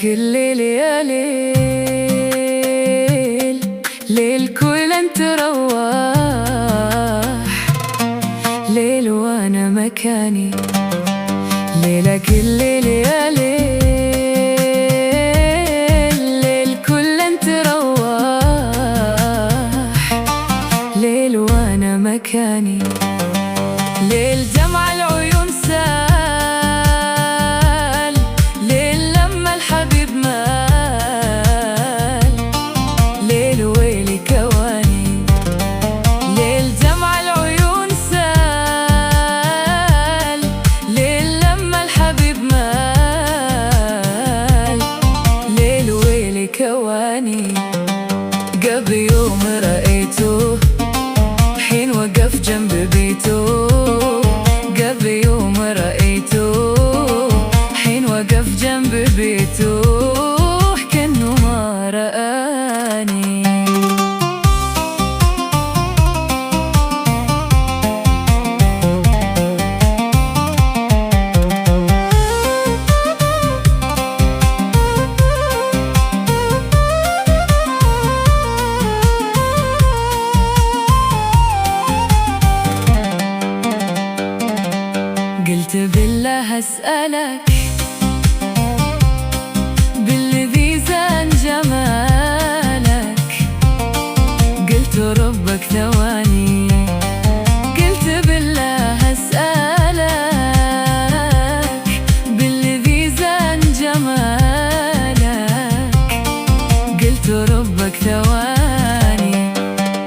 الليل يا ليل، ليل كل انت رواح، ليل وانا مكاني، ليلك الليل يا ليل، ليل كل انت رواح، ليل وانا مكاني، ليل دمع العيون سال، ليل لما الحبيب مال، ليل ويلي كواني، ليل دمع العيون سال، ليل لما الحبيب مال، ليل ويلي كواني. قبل يوم رأيته حين وقف جنب بيته، قبل يوم رأيته حين وقف جنب بيته، كأنه ما رآني. قلت بالله أسألك بالذي زان جمالك، قلت ربك ثواني، قلت بالله أسألك بالذي زان جمالك، قلت ربك ثواني.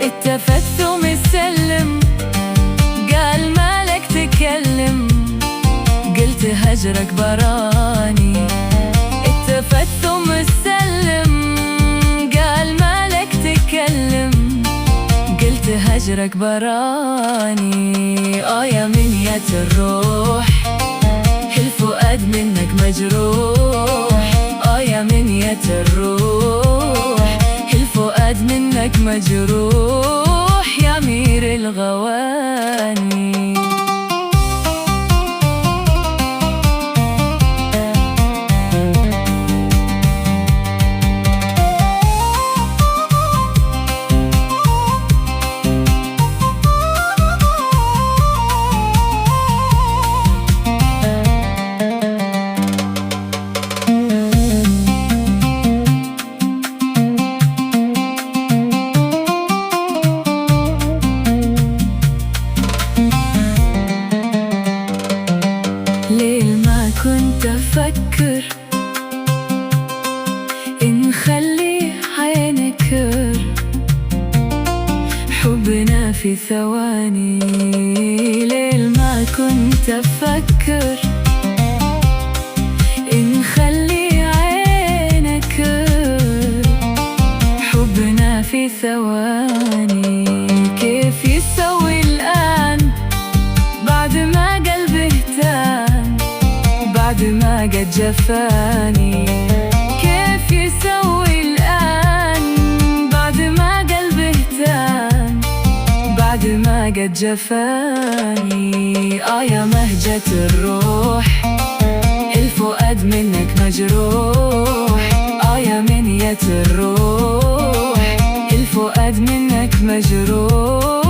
التفت ثم استسلم قال مالك تكلم، قلت هجرك براني. التفت ثم استسلم قال مالك تكلم، قلت هجرك براني. يا منية الروح الفؤاد منك مجروح، يا منية الروح الفؤاد منك مجروح، يا أمير الغواني. ليل ما كنت أفكر إن خلي عينكر، حبنا في ثواني. ليل ما كنت أفكر إن خلي عينكر، حبنا في ثواني. كيف يسوي الآن بعد ما قلبي اهتان، بعد ما قد جفاني؟ كيف يسوي الآن بعد ما قلبي اهتان، بعد ما قد جفاني؟ يا مهجة الروح الفؤاد منك مجروح، يا منية الروح الفؤاد منك مجروح.